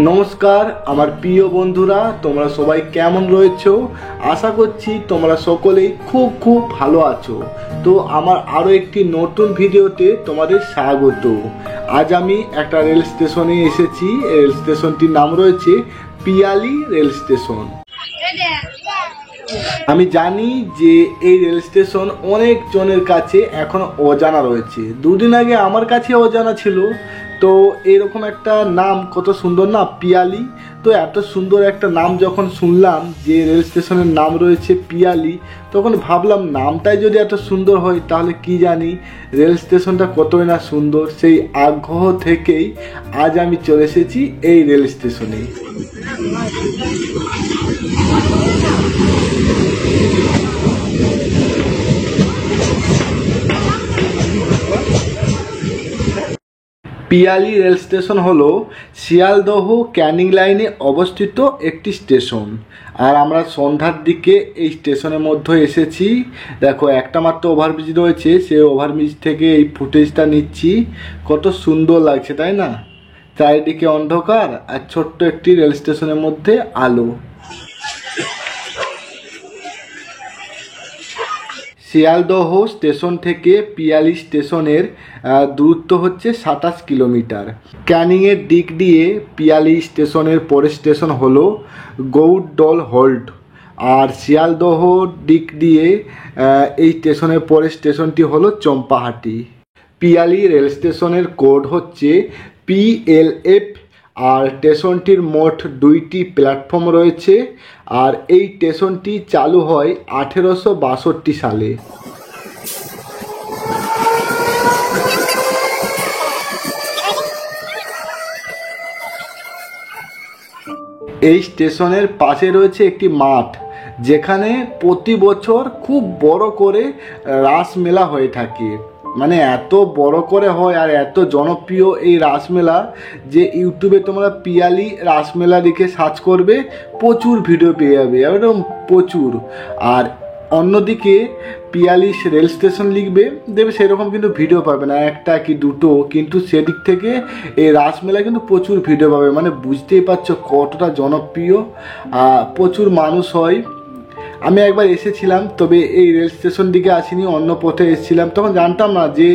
নমস্কার আমার প্রিয় বন্ধুরা, তোমরা সবাই কেমন রয়েছো? আশা করছি তোমরা সকলেই খুব ভালো আছো। তো আমার আরও একটি নতুন ভিডিওতে তোমাদের স্বাগত। আজ আমি একটা রেল স্টেশনে এসেছি। রেল স্টেশনটির নাম রয়েছে পিয়ালি রেল স্টেশন। আমি জানি যে এই রেল স্টেশন অনেক জনের কাছে এখন অজানা রয়েছে। দুদিন আগে আমার কাছে অজানা ছিল। তো এরকম একটা নাম কত সুন্দর না, পিয়ালি। তো এত সুন্দর একটা নাম যখন শুনলাম যে রেল স্টেশনের নাম রয়েছে পিয়ালি, তখন ভাবলাম নামটাই যদি এত সুন্দর হয় তাহলে কি জানি রেল স্টেশনটা কতই না সুন্দর। সেই আগ্রহ থেকেই আজ আমি চলে এসেছি এই রেল স্টেশনে। পিয়ালি রেল স্টেশন হলো শিয়ালদহ ক্যানিং লাইনে অবস্থিত একটি স্টেশন। আর আমরা সন্ধ্যার দিকে এই স্টেশনের মধ্যে এসেছি। দেখো একটা মাত্র ওভারব্রিজ রয়েছে, সেই ওভারব্রিজ থেকে এই ফুটেজটা নিচ্ছি। কত সুন্দর লাগছে তাই না? চারিদিকে অন্ধকার আর ছোট্ট একটি রেল স্টেশনের মধ্যে আলো। শিয়ালদহ স্টেশন থেকে পিয়ালি স্টেশনের দূরত্ব হচ্ছে 27 কিলোমিটার। ক্যানিংয়ের দিক দিয়ে পিয়ালি স্টেশনের পরের স্টেশন হলো গৌড়ডল হল্ট। আর শিয়ালদহ দিক দিয়ে এই স্টেশনের পরের স্টেশনটি হলো চম্পাহাটি। পিয়ালি রেল স্টেশনের কোড হচ্ছে PLF। আর স্টেশনটির মোট 2টি প্ল্যাটফর্ম রয়েছে। আর এই স্টেশনটি চালু হয় 1862 সালে। এই স্টেশনের পাশে রয়েছে একটি মাঠ, যেখানে প্রতি বছর খুব বড় করে রাসমেলা হয়ে থাকে। মানে এত বড় করে হয় আর এত জনপ্রিয় এই রাসমেলা যে ইউটিউবে তোমরা পিয়ালি রাসমেলা লিখে সার্চ করবে, প্রচুর ভিডিও পেয়ে যাবে, একদম প্রচুর। আর অন্যদিকে পিয়ালি রেল স্টেশন লিখবে, দেবে সেরকম কিন্তু ভিডিও পাবে না, একটা কি দুটো। কিন্তু সেদিক থেকে এই রাসমেলা কিন্তু প্রচুর ভিডিও পাবে। মানে বুঝতেই পারছো কতটা জনপ্রিয়, প্রচুর মানুষ হয়। আমি একবার এসেছিলাম, তবে এই রেল স্টেশন দিকে আসিনি, অন্য পথে এসেছিলাম। তখন জানতাম না যে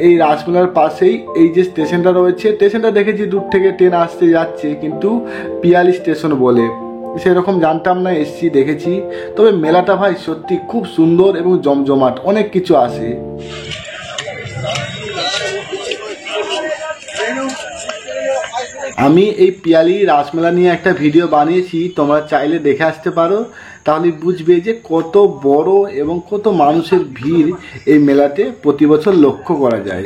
এই রাসমেলার পাশেই এই যে স্টেশনটা রয়েছে। স্টেশনটা দেখেছি দূর থেকে ট্রেন আসতে যাচ্ছে, কিন্তু পিয়ালি স্টেশন বলে সেরকম জানতাম না। এসছি, দেখেছি। তবে মেলাটা ভাই সত্যি খুব সুন্দর এবং জমজমাট, অনেক কিছু আসে। আমি এই পিয়ালি রাসমেলা নিয়ে একটা ভিডিও বানিয়েছি, তোমরা চাইলে দেখে আসতে পারো। তাহলে বুঝবে যে কত বড় এবং কত মানুষের ভিড় এই মেলাতে প্রতি বছর লক্ষ্য করা যায়।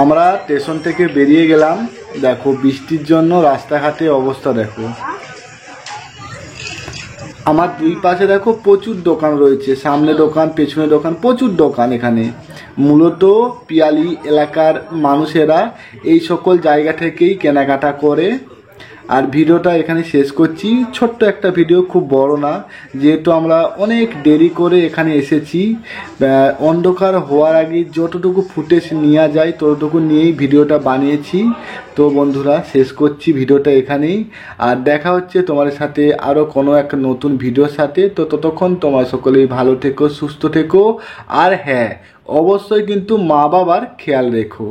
আমরা স্টেশন থেকে বেরিয়ে গেলাম। দেখো বৃষ্টির জন্য রাস্তাঘাটে অবস্থা দেখো। আমার দুই পাশে দেখো প্রচুর দোকান রয়েছে, সামনে দোকান, পেছনে দোকান, প্রচুর দোকান। এখানে মূলত পিয়ালি এলাকার মানুষেরা এই সকল জায়গা থেকেই কেনাকাটা করে। আর ভিডিওটা এখানে শেষ করছি। ছোট্ট একটা ভিডিও, খুব বড় না, যেহেতু আমরা অনেক দেরি করে এখানে এসেছি। অন্ধকার হওয়ার আগে যতটুকু ফুটেজ নেওয়া যায় ততটুকু নিয়েই ভিডিওটা বানিয়েছি। তো বন্ধুরা, শেষ করছি ভিডিওটা এখানেই। আর দেখা হচ্ছে তোমাদের সাথে আরও কোনো এক নতুন ভিডিওর সাথে। তো ততক্ষণ তোমরা সকলেই ভালো থেকো, সুস্থ থেকো। আর হ্যাঁ, অবশ্যই কিন্তু মা বাবার খেয়াল রেখো।